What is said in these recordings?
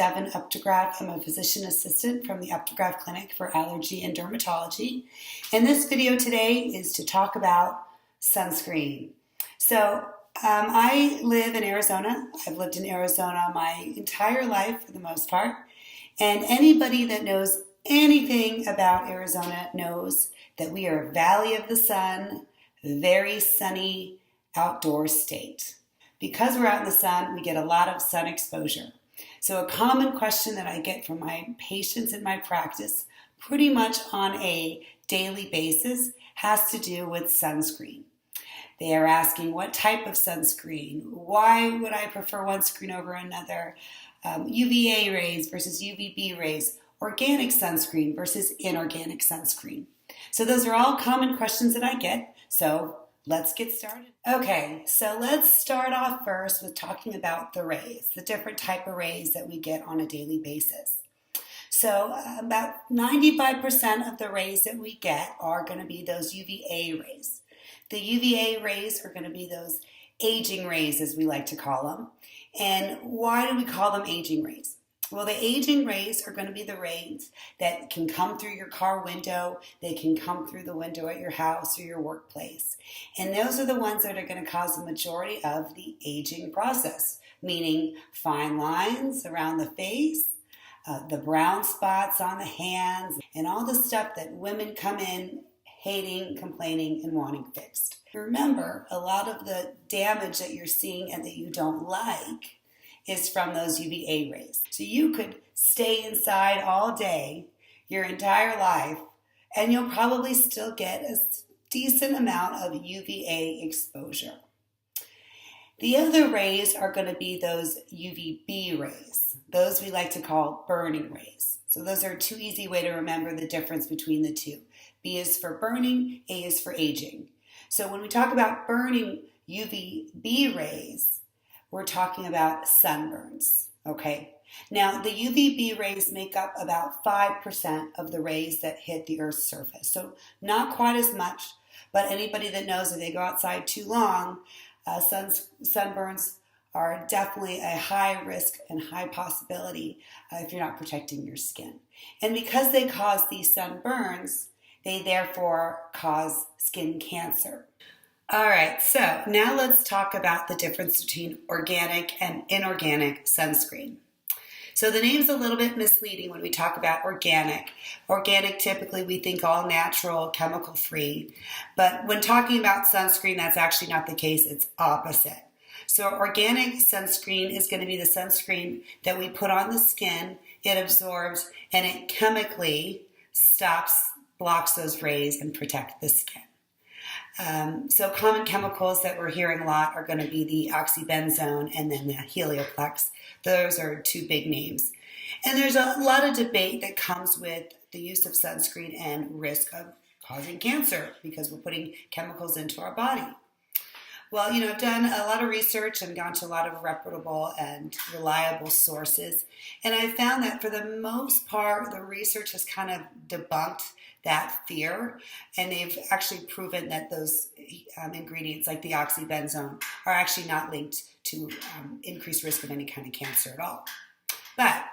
Devin Updegraff. I'm a physician assistant from the Updegraff Clinic for Allergy and Dermatology. And this video today is to talk about sunscreen. I live in Arizona. I've lived in Arizona my entire life for the most part. And anybody that knows anything about Arizona knows that we are a Valley of the Sun, very sunny outdoor state. Because we're out in the sun, we get a lot of sun exposure. So a common question that I get from my patients in my practice, pretty much on a daily basis, has to do with sunscreen. They are asking what type of sunscreen, why would I prefer one screen over another, UVA rays versus UVB rays, organic sunscreen versus inorganic sunscreen. So those are all common questions that I get. So let's get started. Okay, so let's start off first with talking about the rays, the different type of rays that we get on a daily basis. So about 95% of the rays that we get are going to be those UVA rays. The UVA rays are going to be those aging rays, as we like to call them. And why do we call them aging rays? Well, the aging rays are going to be the rays that can come through your car window, they can come through the window at your house or your workplace. And those are the ones that are going to cause the majority of the aging process, meaning fine lines around the face, the brown spots on the hands, and all the stuff that women come in hating, complaining, and wanting fixed. Remember, a lot of the damage that you're seeing and that you don't like is from those UVA rays. So you could stay inside all day, your entire life, and you'll probably still get a decent amount of UVA exposure. The other rays are going to be those UVB rays. Those we like to call burning rays. So those are two easy ways to remember the difference between the two. B is for burning, A is for aging. So when we talk about burning UVB rays, we're talking about sunburns, okay? Now, the UVB rays make up about 5% of the rays that hit the Earth's surface. So not quite as much, but anybody that knows if they go outside too long, sunburns are definitely a high risk and high possibility if you're not protecting your skin. And because they cause these sunburns, they therefore cause skin cancer. All right, so now let's talk about the difference between organic and inorganic sunscreen. So the name's a little bit misleading when we talk about organic. Organic, typically we think all natural, chemical-free. But when talking about sunscreen, that's actually not the case. It's opposite. So organic sunscreen is going to be the sunscreen that we put on the skin. It absorbs and it chemically blocks those rays and protects the skin. So common chemicals that we're hearing a lot are going to be the oxybenzone and then the helioplex. Those are two big names. And there's a lot of debate that comes with the use of sunscreen and risk of causing cancer because we're putting chemicals into our body. Well, I've done a lot of research and gone to a lot of reputable and reliable sources. And I found that for the most part, the research has kind of debunked that fear. And they've actually proven that those ingredients like the oxybenzone are actually not linked to increased risk of any kind of cancer at all. But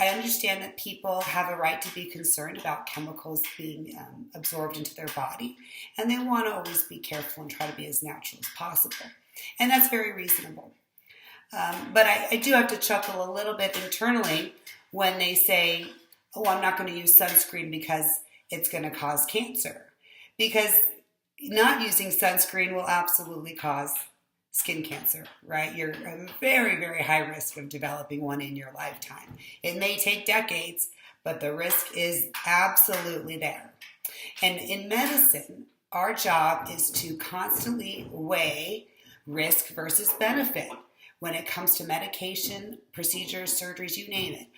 I understand that people have a right to be concerned about chemicals being absorbed into their body, and they want to always be careful and try to be as natural as possible. And that's very reasonable. But I do have to chuckle a little bit internally when they say, oh, I'm not going to use sunscreen because it's going to cause cancer. Because not using sunscreen will absolutely cause skin cancer, right? You're at very, very high risk of developing one in your lifetime. It may take decades, but the risk is absolutely there. And in medicine, our job is to constantly weigh risk versus benefit when it comes to medication, procedures, surgeries, you name it.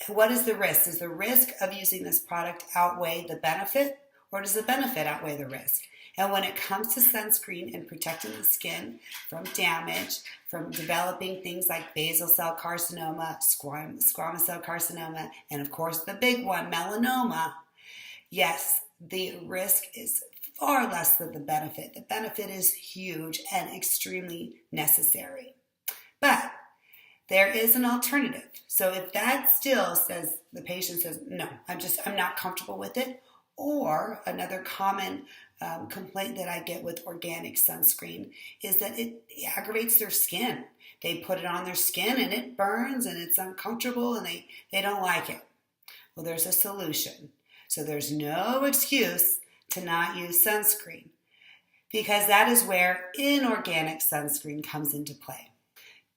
What is the risk? Does the risk of using this product outweigh the benefit, or does the benefit outweigh the risk? And when it comes to sunscreen and protecting the skin from damage, from developing things like basal cell carcinoma, squamous cell carcinoma, and of course the big one, melanoma, yes, the risk is far less than the benefit. The benefit is huge and extremely necessary. But there is an alternative. So if that still says, the patient says, no, I'm not comfortable with it, or another common complaint that I get with organic sunscreen is that it aggravates their skin. They put it on their skin and it burns and it's uncomfortable and they don't like it. Well, there's a solution. So there's no excuse to not use sunscreen, because that is where inorganic sunscreen comes into play.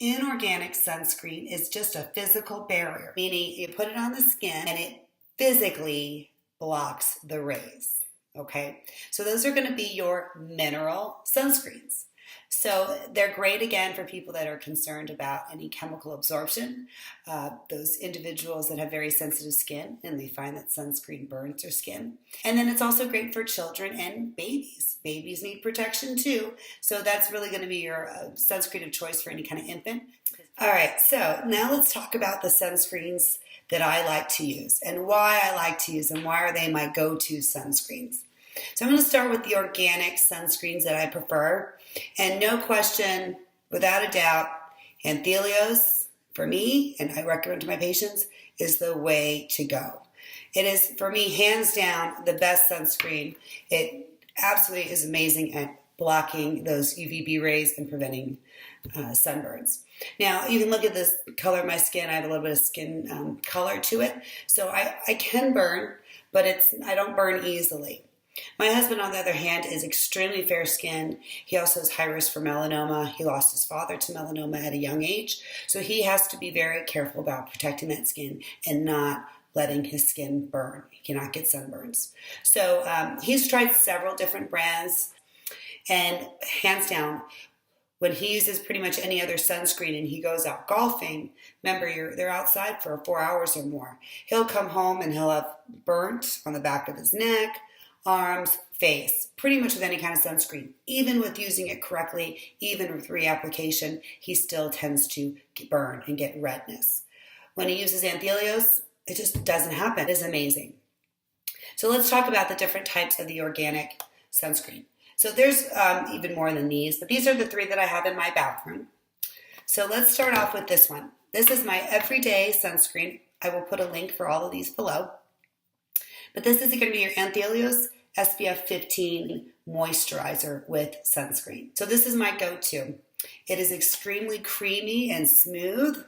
Inorganic sunscreen is just a physical barrier, meaning you put it on the skin and it physically blocks the rays. Okay, so those are going to be your mineral sunscreens. So they're great, again, for people that are concerned about any chemical absorption, those individuals that have very sensitive skin and they find that sunscreen burns their skin. And then it's also great for children and babies. Babies need protection too. So that's really going to be your sunscreen of choice for any kind of infant. All right, so now let's talk about the sunscreens that I like to use and why I like to use them. Why are they my go-to sunscreens? So I'm going to start with the organic sunscreens that I prefer. And no question, without a doubt, Anthelios, for me, and I recommend to my patients, is the way to go. It is, for me, hands down, the best sunscreen. It absolutely is amazing at blocking those UVB rays and preventing sunburns. Now, you can look at this color of my skin. I have a little bit of skin color to it. So I can burn, but I don't burn easily. My husband, on the other hand, is extremely fair skinned. He also has high risk for melanoma. He lost his father to melanoma at a young age. So he has to be very careful about protecting that skin and not letting his skin burn. He cannot get sunburns. So he's tried several different brands, and hands down, when he uses pretty much any other sunscreen and he goes out golfing, remember, they're outside for 4 hours or more. He'll come home and he'll have burnt on the back of his neck, arms, face, pretty much with any kind of sunscreen. Even with using it correctly, even with reapplication, he still tends to burn and get redness. When he uses Anthelios, it just doesn't happen. It is amazing. So let's talk about the different types of the organic sunscreen. So there's even more than these, but these are the 3 that I have in my bathroom. So let's start off with this one. This is my everyday sunscreen. I will put a link for all of these below. But this is going to be your Anthelios SPF 15 moisturizer with sunscreen. So this is my go-to. It is extremely creamy and smooth.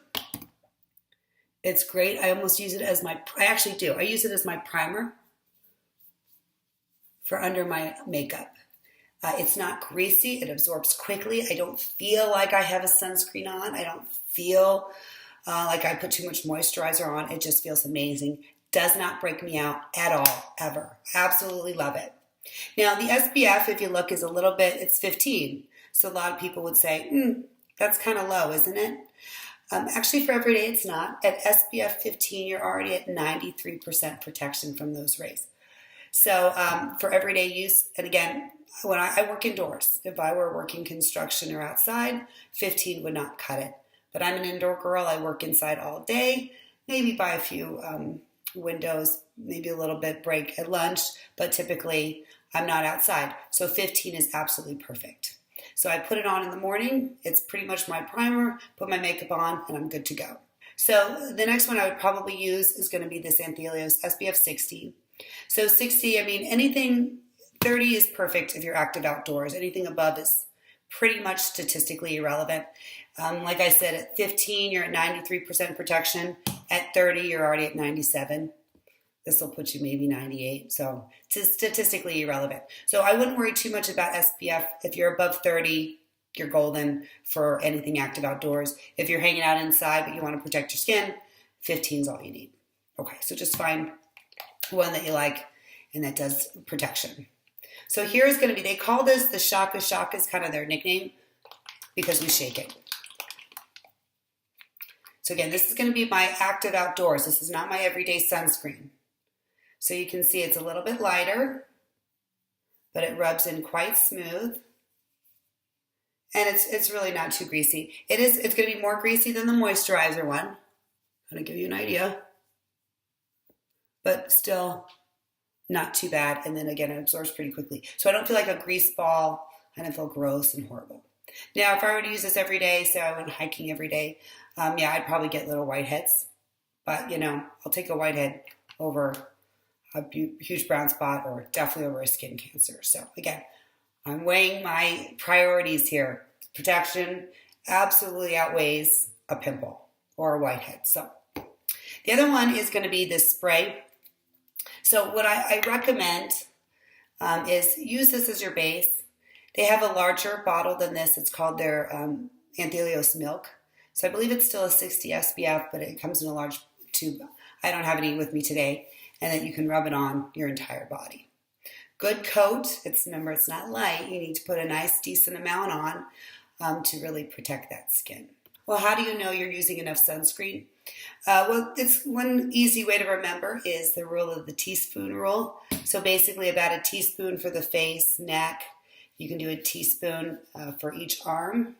It's great. I almost use it as I actually do. I use it as my primer for under my makeup. It's not greasy. It absorbs quickly. I don't feel like I have a sunscreen on. I don't feel like I put too much moisturizer on. It just feels amazing. Does not break me out at all, ever. Absolutely love it. Now, the SPF, if you look, is a little bit, it's 15. So a lot of people would say, that's kind of low, isn't it? Actually, for every day, it's not. At SPF 15, you're already at 93% protection from those rays. So for everyday use, and again, when I work indoors, if I were working construction or outside, 15 would not cut it. But I'm an indoor girl. I work inside all day, maybe by a few windows, maybe a little bit break at lunch, but typically I'm not outside. So 15 is absolutely perfect. So I put it on in the morning. It's pretty much my primer, put my makeup on, and I'm good to go. So the next one I would probably use is going to be this Anthelios SPF 60. So 60, anything 30 is perfect if you're active outdoors. Anything above is pretty much statistically irrelevant. Like I said, at 15, you're at 93% protection. At 30, you're already at 97. This will put you maybe 98. So it's statistically irrelevant. So I wouldn't worry too much about SPF. If you're above 30, you're golden for anything active outdoors. If you're hanging out inside but you want to protect your skin, 15 is all you need. Okay, so just find one that you like and that does protection. So here's going to be, they call this the Shaka Shaka, is kind of their nickname because we shake it. So again, this is going to be my active outdoors. This is not my everyday sunscreen. So you can see it's a little bit lighter, but it rubs in quite smooth. And it's really not too greasy. It's going to be more greasy than the moisturizer one. I'm going to give you an idea. But still not too bad. And then again, it absorbs pretty quickly. So I don't feel like a grease ball. I don't feel gross and horrible. Now, if I were to use this every day, so I went hiking every day, yeah, I'd probably get little whiteheads. But, I'll take a whitehead over a huge brown spot or definitely over a skin cancer. So, again, I'm weighing my priorities here. Protection absolutely outweighs a pimple or a whitehead. So, the other one is going to be this spray. So, what I recommend is use this as your base. They have a larger bottle than this. It's called their Anthelios milk. So I believe it's still a 60 SPF, but it comes in a large tube. I don't have any with me today. And then you can rub it on your entire body. Good coat. Remember, it's not light. You need to put a nice, decent amount on to really protect that skin. Well, how do you know you're using enough sunscreen? Well, it's one easy way to remember is the rule of the teaspoon rule. So basically about a teaspoon for the face, neck. You can do a teaspoon for each arm.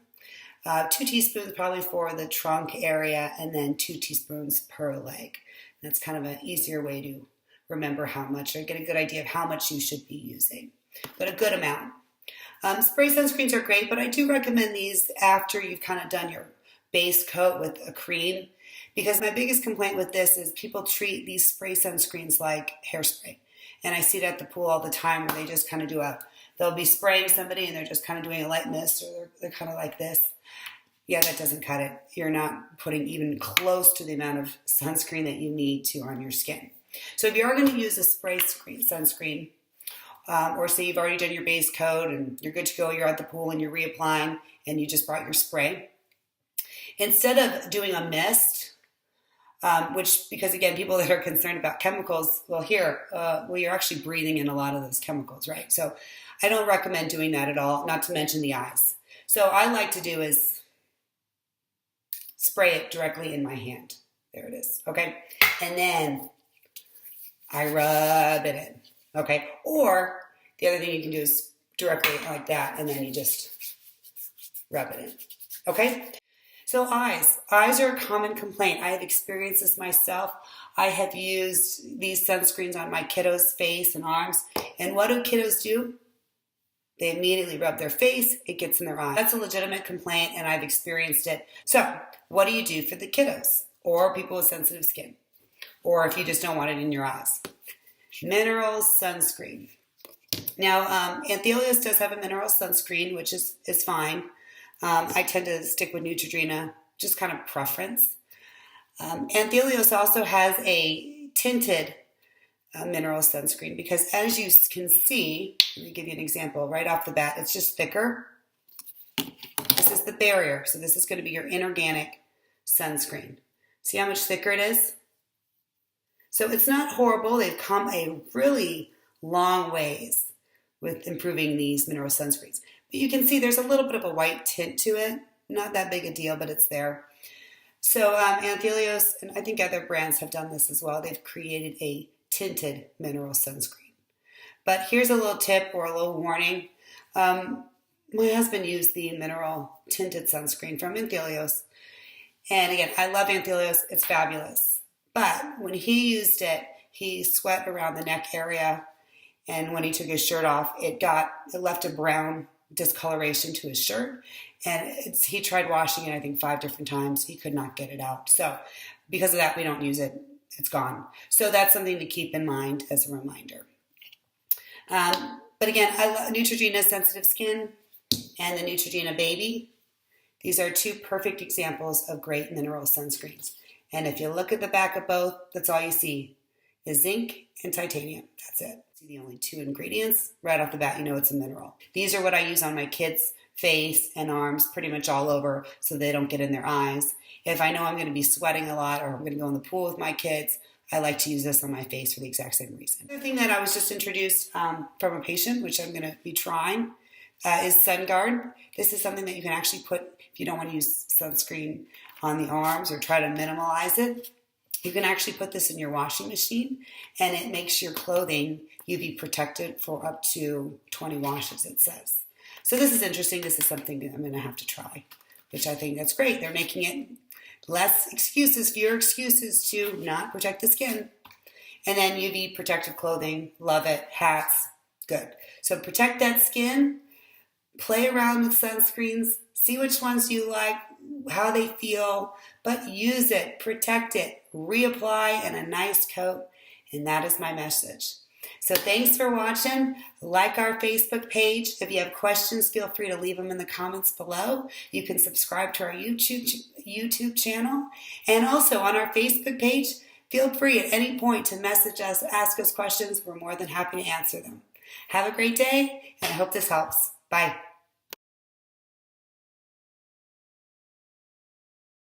2 teaspoons probably for the trunk area, and then 2 teaspoons per leg. That's kind of an easier way to remember how much, or get a good idea of how much you should be using, but a good amount. Spray sunscreens are great, but I do recommend these after you've kind of done your base coat with a cream, because my biggest complaint with this is people treat these spray sunscreens like hairspray. And I see it at the pool all the time where they just kind of they'll be spraying somebody and they're just kind of doing a light mist, or they're kind of like this. Yeah, that doesn't cut it. You're not putting even close to the amount of sunscreen that you need to on your skin. So if you are going to use a spray sunscreen, or say you've already done your base coat and you're good to go, you're at the pool and you're reapplying and you just brought your spray, instead of doing a mist, because again, people that are concerned about chemicals, you're actually breathing in a lot of those chemicals, right? So I don't recommend doing that at all, not to mention the eyes. So I like to do is spray it directly in my hand. There it is, okay? And then I rub it in, okay? Or the other thing you can do is directly like that, and then you just rub it in, okay? So eyes are a common complaint. I have experienced this myself. I have used these sunscreens on my kiddos' face and arms. And what do kiddos do? They immediately rub their face. It gets in their eye. That's a legitimate complaint, and I've experienced it. So what do you do for the kiddos or people with sensitive skin? Or if you just don't want it in your eyes? Mineral sunscreen. Now, Anthelios does have a mineral sunscreen, which is fine. I tend to stick with Neutrogena, just kind of preference. Anthelios also has a tinted mineral sunscreen, because as you can see, let me give you an example right off the bat, it's just thicker. This is the barrier, so this is going to be your inorganic sunscreen. See how much thicker it is? So it's not horrible. They've come a really long ways with improving these mineral sunscreens. But you can see there's a little bit of a white tint to it. Not that big a deal, but it's there. So Anthelios, and I think other brands have done this as well, they've created a tinted mineral sunscreen. But here's a little tip or a little warning. My husband used the mineral tinted sunscreen from Anthelios. And again, I love Anthelios. It's fabulous. But when he used it, he sweat around the neck area. And when he took his shirt off, it left a brown discoloration to his shirt. And he tried washing it, I think, 5 different times. He could not get it out. So because of that, we don't use it. It's gone. So that's something to keep in mind as a reminder. But again, I love Neutrogena Sensitive Skin and the Neutrogena Baby. These are 2 perfect examples of great mineral sunscreens. And if you look at the back of both, that's all you see is zinc and titanium. That's it. See the only 2 ingredients. Right off the bat, you know it's a mineral. These are what I use on my kids' face and arms, pretty much all over, so they don't get in their eyes. If I know I'm going to be sweating a lot or I'm going to go in the pool with my kids, I like to use this on my face for the exact same reason. The other thing that I was just introduced from a patient, which I'm going to be trying, is SunGuard. This is something that you can actually put, if you don't want to use sunscreen on the arms or try to minimize it, you can actually put this in your washing machine, and it makes your clothing UV protected for up to 20 washes, it says. So this is interesting. This is something that I'm going to have to try, which I think that's great. They're making it less excuses, fewer excuses to not protect the skin. And then UV protective clothing, love it. Hats, good. So protect that skin, play around with sunscreens, see which ones you like, how they feel, but use it, protect it, reapply in a nice coat, and that is my message. So thanks for watching. Like our Facebook page. If you have questions, feel free to leave them in the comments below. You can subscribe to our YouTube channel. And also on our Facebook page, feel free at any point to message us, ask us questions. We're more than happy to answer them. Have a great day, and I hope this helps. Bye.